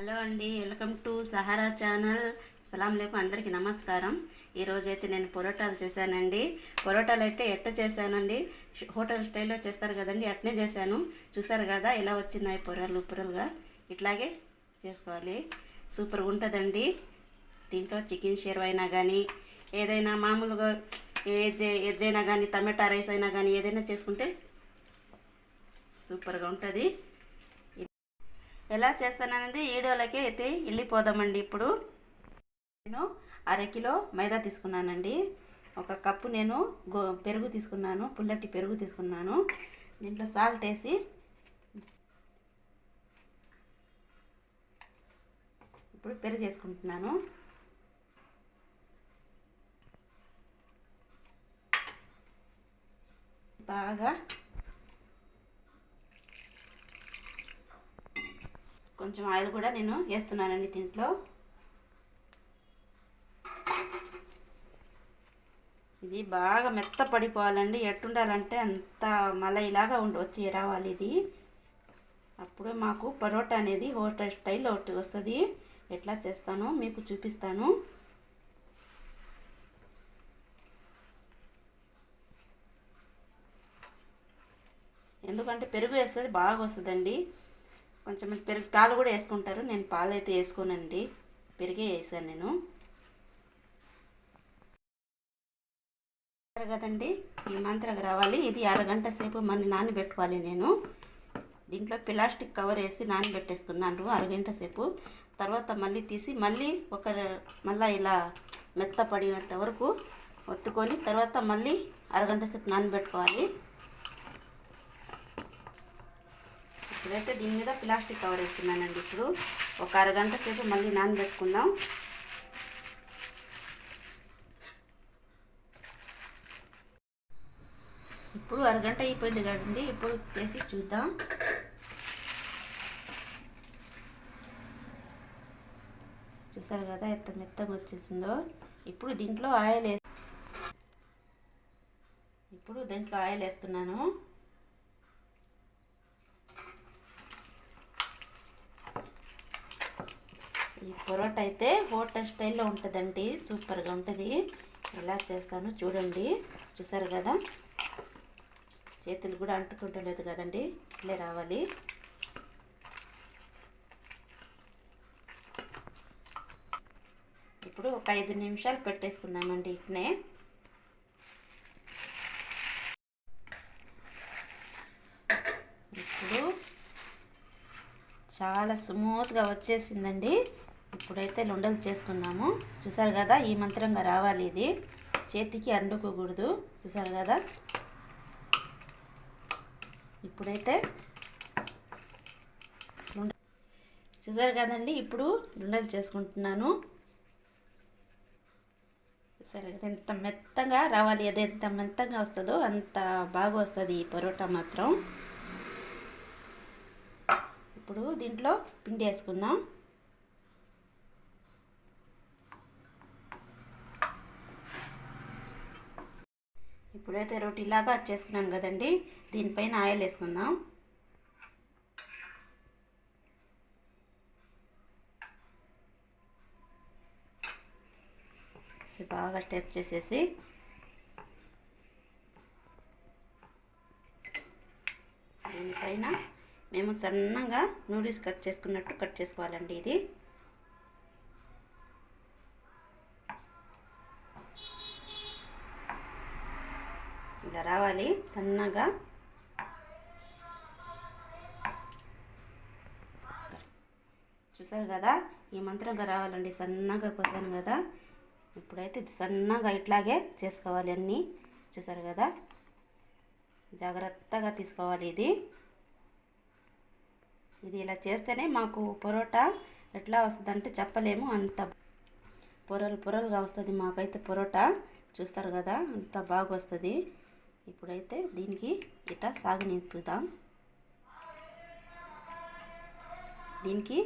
Hello అండి, welcome to Sahara channel. సలాం లేకు అందరికీ నమస్కారం. ఈరోజైతే నేను పొరోటాలు చేశానండి. పొరోటాలు అయితే ఎట్ట చేశానండి, హోటల్ స్టైల్లో చేస్తారు కదండి, అట్నే చేశాను. చూసారు కదా ఎలా వచ్చినాయి పొరలుగా. ఇట్లాగే చేసుకోవాలి, సూపర్గా ఉంటుందండి. దీంట్లో చికెన్ షేర్వా అయినా కానీ ఏదైనా మామూలుగా వెజ్ అయినా కానీ టమాటా రైస్ అయినా కానీ ఏదైనా చేసుకుంటే సూపర్గా ఉంటుంది. ఎలా చేస్తాననేది వీడియోలకి అయితే వెళ్ళిపోదామండి. ఇప్పుడు నేను అరకిలో మైదా తీసుకున్నానండి. ఒక కప్పు నేను పెరుగు తీసుకున్నాను, పుల్లటి పెరుగు తీసుకున్నాను. దీంట్లో సాల్ట్ వేసి ఇప్పుడు పెరుగు వేసుకుంటున్నాను. బాగా కొంచెం ఆయిల్ కూడా నేను వేస్తున్నానండి దీంట్లో. ఇది బాగా మెత్త పడిపోవాలండి. ఎట్టుండాలంటే అంత మలైలాగా వచ్చి రావాలి ఇది. అప్పుడు మాకు పరోటా అనేది హోటల్ స్టైల్లో ఒకటి వస్తుంది. ఎట్లా చేస్తానో మీకు చూపిస్తాను. ఎందుకంటే పెరుగు వేస్తుంది బాగా వస్తుందండి. కొంచెం పెరుగు పాలు కూడా వేసుకుంటారు, నేను పాలు అయితే వేసుకోనండి, పెరిగే వేసాను నేను. కదండి ఈ మంత్రకు రావాలి. ఇది అరగంట సేపు మళ్ళీ నానబెట్టుకోవాలి. నేను దీంట్లో ప్లాస్టిక్ కవర్ వేసి నానబెట్టేసుకున్నాను అరగంట సేపు. తర్వాత మళ్ళీ తీసి మళ్ళీ మళ్ళీ ఇలా మెత్తపడినంత వరకు ఒత్తుకొని తర్వాత మళ్ళీ అరగంట సేపు నానబెట్టుకోవాలి. ఇప్పుడైతే దీని మీద ప్లాస్టిక్ కవర్ వేస్తున్నానండి. ఇప్పుడు ఒక అరగంట సేపు మళ్ళీ నానబెట్టుకుందాం. ఇప్పుడు అరగంట అయిపోయింది కదండి. ఇప్పుడు వేసి చూద్దాం. చూసారు కదా ఎంత మెత్తగా వచ్చేసిందో. ఇప్పుడు దీంట్లో ఆయిల్ వేస్తున్నాను. ఈ పొరోటా అయితే హోటల్ స్టైల్లో ఉంటుందండి, సూపర్గా ఉంటుంది. ఎలా చేస్తాను చూడండి. చూసారు కదా చేతులు కూడా అంటుకుంటలేదు కదండి, ఇట్లే రావాలి. ఇప్పుడు ఒక 5 నిమిషాలు పెట్టేసుకున్నామండి ఇట్నే. ఇప్పుడు చాలా స్మూత్గా వచ్చేసిందండి. ఇప్పుడైతే లుండలు చేసుకున్నాము. చూసారు కదా ఈ మంత్రంగా రావాలి. ఇది చేతికి అండుకోకూడదు. చూసారు కదా. ఇప్పుడైతే చూసారు కదండి, ఇప్పుడు లుండలు చేసుకుంటున్నాను. చూసారు కదా ఎంత మెత్తగా రావాలి. అది ఎంత మెత్తగా వస్తుందో అంత బాగా వస్తుంది ఈ పరోటా మాత్రం. ఇప్పుడు దీంట్లో పిండి వేసుకుందాం. ఇప్పుడైతే రోటీలాగా చేసుకున్నాను కదండి, దీనిపైన ఆయిల్ వేసుకుందాం. బాగా స్టెప్ చేసేసి దీనిపైన మేము సన్నగా నూడిల్స్ కట్ చేసుకున్నట్టు కట్ చేసుకోవాలండి. ఇది ఇలా రావాలి సన్నగా. చూసారు కదా ఈ మంత్రంగా రావాలండి, సన్నగా పోతాను కదా. ఇప్పుడైతే సన్నగా ఇట్లాగే చేసుకోవాలి అన్నీ. చూసారు కదా జాగ్రత్తగా తీసుకోవాలి. ఇది ఇలా చేస్తేనే మాకు పొరోటా ఎట్లా వస్తుందంటే చెప్పలేము, అంత పొరలుగా వస్తుంది మాకైతే పొరోటా. చూస్తారు కదా అంత బాగా వస్తుంది. ఇప్పుడైతే దీనికి ఇట్లా సాగనిపుదాం. దీనికి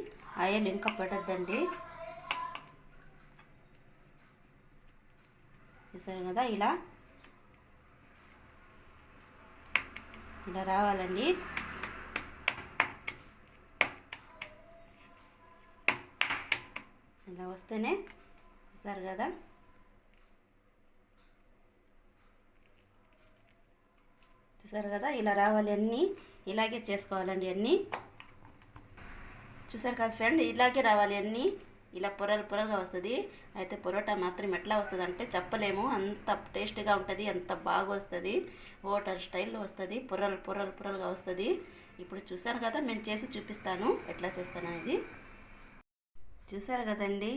ఆయిల్ ఇంకా పెట్టద్దండి. చూసారు కదా ఇలా రావాలండి. ఇలా వస్తేనే చూసారు కదా, చూసారు కదా, ఇలా రావాలి. అన్నీ ఇలాగే చేసుకోవాలండి. అన్నీ చూసారు కదా ఫ్రెండ్, ఇలాగే రావాలి అన్నీ. ఇలా పొరలు పొరలుగా వస్తుంది. అయితే పొరోటా మాత్రం ఎట్లా వస్తుంది అంటే చెప్పలేము, అంత టేస్ట్గా ఉంటుంది, అంత బాగా వస్తుంది. హోటల్ స్టైల్లో వస్తుంది, పొరలు పొరలు పొరలుగా వస్తుంది. ఇప్పుడు చూసారు కదా, నేను చేసి చూపిస్తాను ఎట్లా చేస్తాను అనేది. చూసారు కదండి,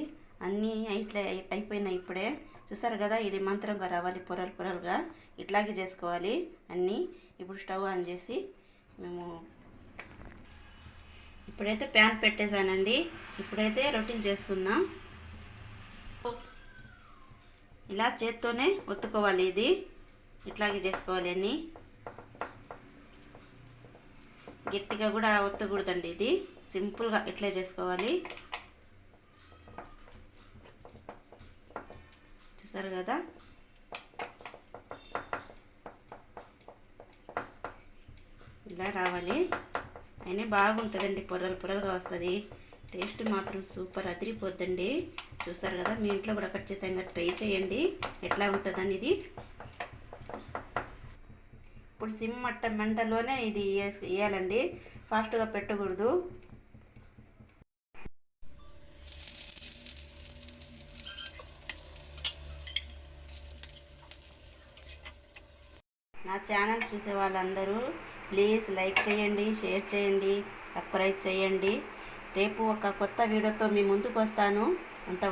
అన్నీ ఇట్లా అయిపోయినాయి ఇప్పుడే. చూసారు కదా, ఇది మంత్రంగా రావాలి, పొరలు పొరలుగా ఇట్లాగే చేసుకోవాలి అన్నీ. ఇప్పుడు స్టవ్ ఆన్ చేసి మేము ఇప్పుడైతే ప్యాన్ పెట్టేశానండి. ఇప్పుడైతే రొట్టెలు చేసుకుందాం. ఇలా చేత్తోనే ఒత్తుకోవాలి, ఇది ఇట్లాగే చేసుకోవాలి అన్నీ. గట్టిగా కూడా ఒత్తకూడదండి, ఇది సింపుల్గా ఇట్లే చేసుకోవాలి. చూసారు కదా, ఇలా రావాలి. అయినా బాగుంటుందండి, పొరలు పొరలుగా వస్తుంది. టేస్ట్ మాత్రం సూపర్ అదిరిపోద్దండి. చూసారు కదా, మీ ఇంట్లో కూడా ఖచ్చితంగా ట్రై చేయండి ఎట్లా ఉంటుందని. ఇది ఇప్పుడు సిమ్ మంటలోనే ఇది వేయాలండి, ఫాస్ట్గా పెట్టకూడదు. నా ఛానల్ చూసే వాళ్ళందరూ ప్లీజ్ లైక్ చేయండి, షేర్ చేయండి, సబ్స్క్రైబ్ చేయండి. రేపు ఒక కొత్త వీడియోతో మీ ముందుకు వస్తాను. అంత